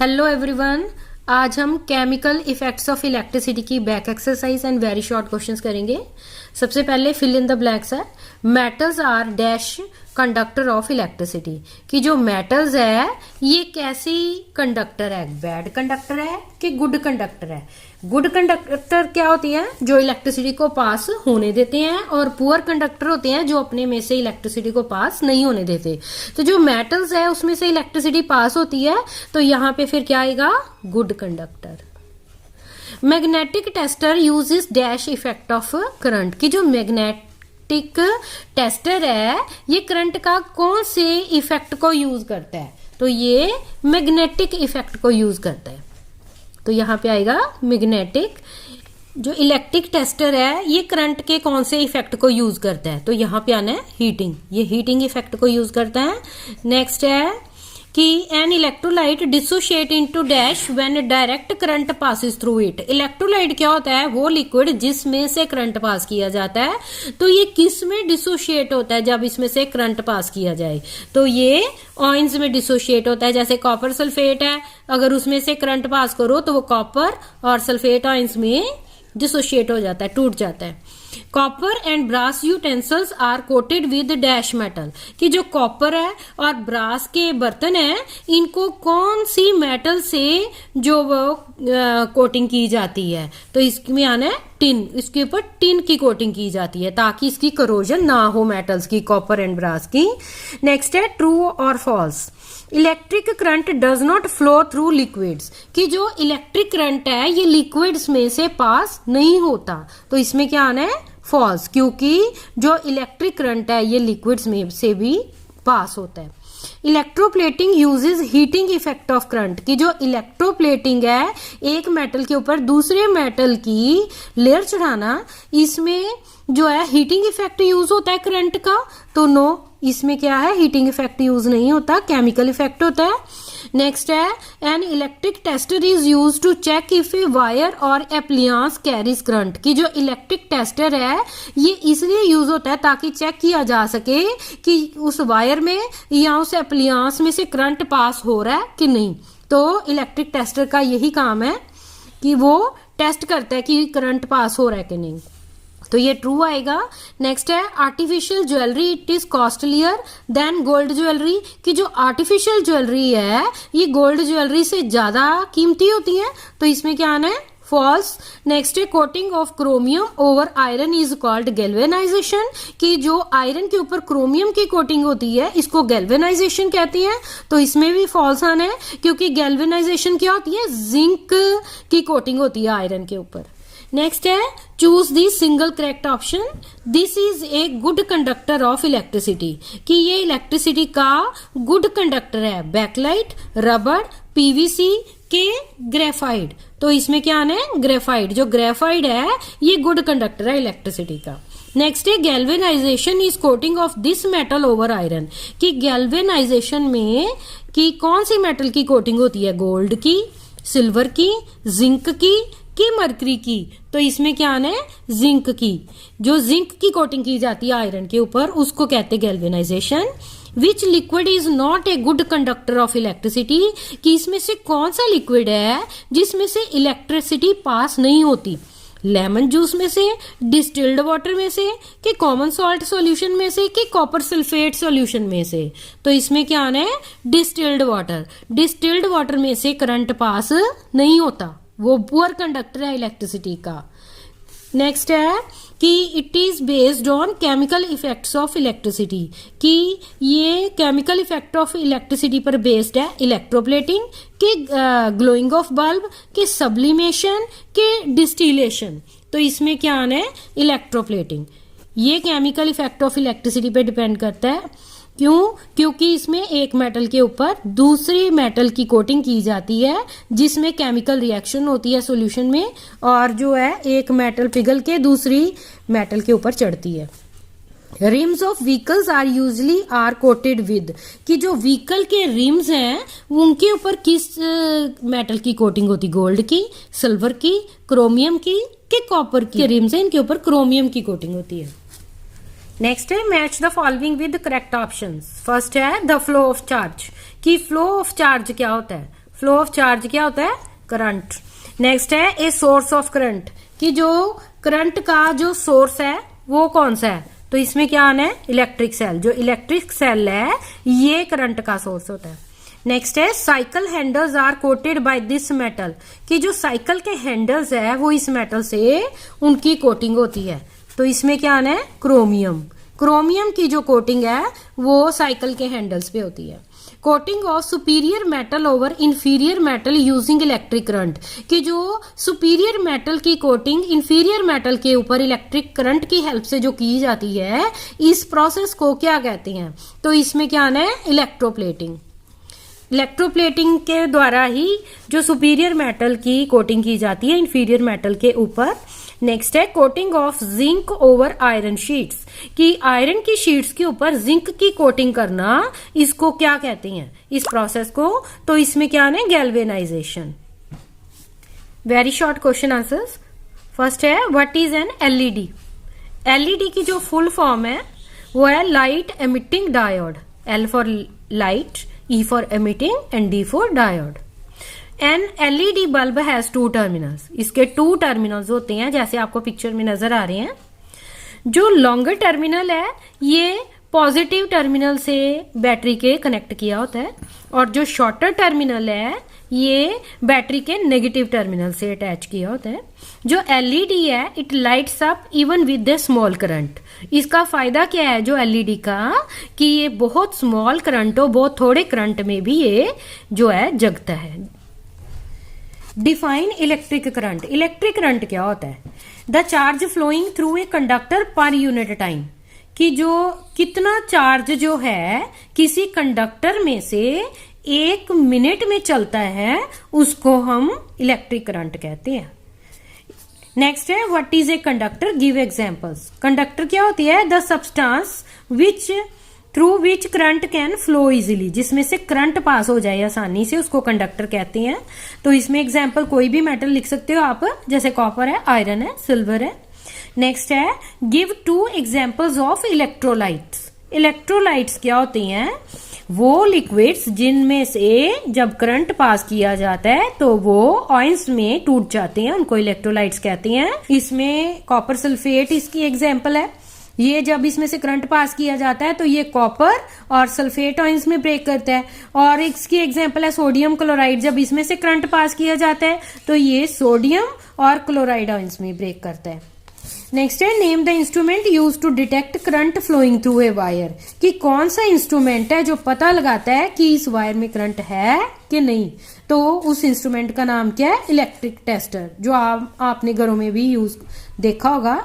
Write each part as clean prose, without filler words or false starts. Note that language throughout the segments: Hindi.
हेलो एवरीवन, आज हम केमिकल इफेक्ट्स ऑफ इलेक्ट्रिसिटी की back exercise and very short questions करेंगे। सबसे पहले फिल इन द ब्लैंक्स है। Metals are dash conductor of electricity, कि जो मेटल्स है ये कैसी कंडक्टर है, बैड कंडक्टर है कि गुड कंडक्टर है। गुड कंडक्टर क्या होती है, जो इलेक्ट्रिसिटी को पास होने देते हैं, और पुअर कंडक्टर होते हैं जो अपने में से इलेक्ट्रिसिटी को पास नहीं होने देते। तो जो मेटल्स है उसमें से इलेक्ट्रिसिटी पास होती है, तो यहाँ पे फिर क्या आएगा, good conductor. Magnetic tester uses dash effect of current, की जो मैग्नेटिक टेस्टर है ये करंट का कौन से इफेक्ट को यूज करता है, तो ये मैग्नेटिक इफेक्ट को यूज करता है। तो यहाँ पे आएगा मैग्नेटिक। जो इलेक्ट्रिक टेस्टर है ये करंट के कौन से इफेक्ट को यूज करता है, तो यहाँ पे आना है हीटिंग, ये हीटिंग इफेक्ट को यूज करता है। नेक्स्ट है कि an electrolyte dissociate into dash when direct current passes through it. Electrolyte क्या होता है, वो लिक्विड जिसमें से करंट पास किया जाता है। तो ये किस में डिसोशिएट होता है, जब इसमें से करंट पास किया जाए, तो ये ऑयंस में डिसोशिएट होता है। जैसे कॉपर सल्फेट है, अगर उसमें से करंट पास करो तो वो कॉपर और सल्फेट ऑयंस में डिसोशिएट हो जाता है, टूट जाता है। Copper and brass utensils are coated with dash metal, कि जो कॉपर है और ब्रास के बर्तन है इनको कौन सी मेटल से जो वो कोटिंग की जाती है, तो इसमें आना है टिन, इसके ऊपर टिन की कोटिंग की जाती है ताकि इसकी करोजन ना हो मेटल्स की, कॉपर एंड ब्रास की। नेक्स्ट है ट्रू और false. Electric current does not flow through liquids, कि जो इलेक्ट्रिक करंट है ये लिक्विड्स में से पास नहीं होता, तो इसमें क्या आना है, फॉल्स, क्योंकि जो इलेक्ट्रिक करंट है ये लिक्विड्स में से भी पास होता है। Electroplating uses heating effect of current, की जो इलेक्ट्रोप्लेटिंग है एक मेटल के ऊपर दूसरे मेटल की लेयर चढ़ाना, इसमें जो है हीटिंग इफेक्ट यूज होता है करंट का, तो नो, इसमें क्या है, हीटिंग इफेक्ट यूज नहीं होता, केमिकल इफेक्ट होता है। नेक्स्ट है an electric tester is used to check if a wire or appliance carries current, की जो इलेक्ट्रिक टेस्टर है ये इसलिए यूज होता है ताकि चेक किया जा सके कि उस वायर में या उस एप्लियांस में से करंट पास हो रहा है कि नहीं। तो इलेक्ट्रिक टेस्टर का यही काम है कि वो टेस्ट करता है कि करंट पास हो रहा है कि नहीं, तो ये ट्रू आएगा। नेक्स्ट है artificial jewellery it is costlier then gold jewellery, कि जो आर्टिफिशियल ज्वेलरी है ये गोल्ड ज्वेलरी से ज्यादा कीमती होती है, तो इसमें क्या आना है, फॉल्स। नेक्स्ट है coating of chromium over iron is called galvanisation, कि जो आयरन के ऊपर क्रोमियम की कोटिंग होती है इसको गैल्वेनाइजेशन कहते हैं, तो इसमें भी फॉल्स आना है, क्योंकि गैल्वेनाइजेशन क्या होती है, जिंक की कोटिंग होती है आयरन के ऊपर। नेक्स्ट है choose the single correct option. This is a good conductor of electricity, कि ये इलेक्ट्रिसिटी का गुड कंडक्टर है। बैकलाइट, रबर, पीवीसी के ग्रेफाइट, तो इसमें क्या आना है, ग्रेफाइट। जो ग्रेफाइट है ये गुड कंडक्टर है इलेक्ट्रिसिटी का। नेक्स्ट है galvanisation is coating of this metal over iron, कि गैल्वेनाइजेशन में कि कौन सी मेटल की कोटिंग होती है, गोल्ड की, सिल्वर की, जिंक की मरकरी की, तो इसमें क्या आना है, जिंक की। जो जिंक की कोटिंग की जाती है आयरन के ऊपर उसको कहते हैं galvanisation. Which liquid is not a good conductor of electricity, कि इसमें से कौन सा लिक्विड है जिसमें से इलेक्ट्रिसिटी पास नहीं होती, लेमन जूस में से, डिस्टिल्ड वाटर में से, कि कॉमन सॉल्ट सॉल्यूशन में से, कि कॉपर सल्फेट सॉल्यूशन में से, तो इसमें क्या आना है, डिस्टिल्ड वाटर। डिस्टिल्ड वाटर में से करंट पास नहीं होता, वो पुअर कंडक्टर है इलेक्ट्रिसिटी का। नेक्स्ट है कि it is based on chemical effects of electricity, कि ये केमिकल इफेक्ट ऑफ इलेक्ट्रिसिटी पर बेस्ड है। इलेक्ट्रोप्लेटिंग, के ग्लोइंग ऑफ बल्ब, के सब्लिमेशन, के डिस्टिलेशन, तो इसमें क्या आना है, इलेक्ट्रोप्लेटिंग। ये केमिकल इफेक्ट ऑफ इलेक्ट्रिसिटी पे डिपेंड करता है। क्यों, क्योंकि इसमें एक मेटल के ऊपर दूसरी मेटल की कोटिंग की जाती है जिसमें केमिकल रिएक्शन होती है सॉल्यूशन में, और जो है एक मेटल पिघल के दूसरी मेटल के ऊपर चढ़ती है। Rims of vehicles are usually are coated with, कि जो व्हीकल के रिम्स हैं उनके ऊपर किस मेटल की कोटिंग होती, गोल्ड की, सिल्वर की, क्रोमियम की, कि कॉपर की। रिम्स है इनके ऊपर क्रोमियम की कोटिंग होती है। नेक्स्ट है match the following with correct options. First है द फ्लो ऑफ चार्ज, कि फ्लो ऑफ चार्ज क्या होता है, फ्लो ऑफ चार्ज क्या होता है? करंट। नेक्स्ट है ए सोर्स ऑफ करंट, कि जो करंट का जो सोर्स है वो कौन सा है? तो इसमें क्या आना है? Electric cell. जो इलेक्ट्रिक सेल है ये करंट का सोर्स होता है। नेक्स्ट है cycle handles are coated by this metal, कि जो साइकिल के हैंडल्स है वो इस मेटल से उनकी कोटिंग होती है। तो इसमें क्या आना है? क्रोमियम। क्रोमियम की जो कोटिंग है वो साइकिल के हैंडल्स पे होती है। Coating of superior metal over inferior metal using electric current, कि जो सुपीरियर मेटल की कोटिंग इंफीरियर मेटल के ऊपर इलेक्ट्रिक करंट की हेल्प से जो की जाती है, इस प्रोसेस को क्या कहते हैं? तो इसमें क्या आना है? इलेक्ट्रोप्लेटिंग। इलेक्ट्रोप्लेटिंग के द्वारा ही जो सुपीरियर मेटल की कोटिंग की जाती है इंफीरियर मेटल के ऊपर। नेक्स्ट है coating of zinc over iron sheets, कि आयरन की शीट्स के ऊपर जिंक की कोटिंग करना, इसको क्या कहते हैं इस प्रोसेस को? तो इसमें क्या है? Galvanization. Very short question answers. First है what is an LED? LED की जो फुल फॉर्म है वो है light emitting diode. L for light, E for emitting and D for diode. An LED bulb has two terminals. इसके 2 टर्मिनल्स होते हैं जैसे आपको पिक्चर में नजर आ रहे हैं। जो लॉन्गर टर्मिनल है ये पॉजिटिव टर्मिनल से बैटरी के कनेक्ट किया होता है, और जो शॉर्टर टर्मिनल है ये बैटरी के नेगेटिव टर्मिनल से अटैच किया होता है। जो एलईडी है it lights up even with the small current. इसका फायदा क्या है जो एलईडी का, कि ये बहुत स्मॉल करंट हो, बहुत थोड़े करंट में भी ये जो है जगता है। Define electric current. Electric current क्या होता है? The charge flowing through a conductor per unit time, कि जो कितना चार्ज जो है किसी कंडक्टर में से 1 मिनट में चलता है उसको हम इलेक्ट्रिक करंट कहते हैं। नेक्स्ट है what is a conductor? Give examples. Conductor क्या होती है? The substance which through which current can flow easily, जिसमें से करंट पास हो जाए आसानी से, उसको कंडक्टर कहते हैं। तो इसमें एग्जांपल कोई भी मेटल लिख सकते हो आप, जैसे कॉपर है, आयरन है, सिल्वर है। नेक्स्ट है give 2 examples of electrolytes. Electrolytes क्या होती हैं? वो लिक्विड्स जिनमें से जब करंट पास किया जाता है तो वो आयंस में टूट जाते हैं, उनको इलेक्ट्रोलाइट्स कहते हैं। इसमें कॉपर सल्फेट इसकी एग्जांपल है। ये जब इसमें से करंट पास किया जाता है तो ये कॉपर और सल्फेट आयंस में ब्रेक करता है। और इसकी एग्जांपल है सोडियम क्लोराइड। जब इसमें से करंट पास किया जाता है तो ये सोडियम और क्लोराइड आयंस में ब्रेक करता है। नेक्स्ट है name the instrument used to detect current flowing through a wire, कि कौन सा इंस्ट्रूमेंट है जो पता लगाता है कि इस वायर में करंट है कि नहीं। तो उस इंस्ट्रूमेंट का नाम क्या है? इलेक्ट्रिक टेस्टर, जो आपने घरों में भी यूज देखा होगा।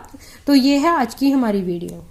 तो ये है आज की हमारी वीडियो।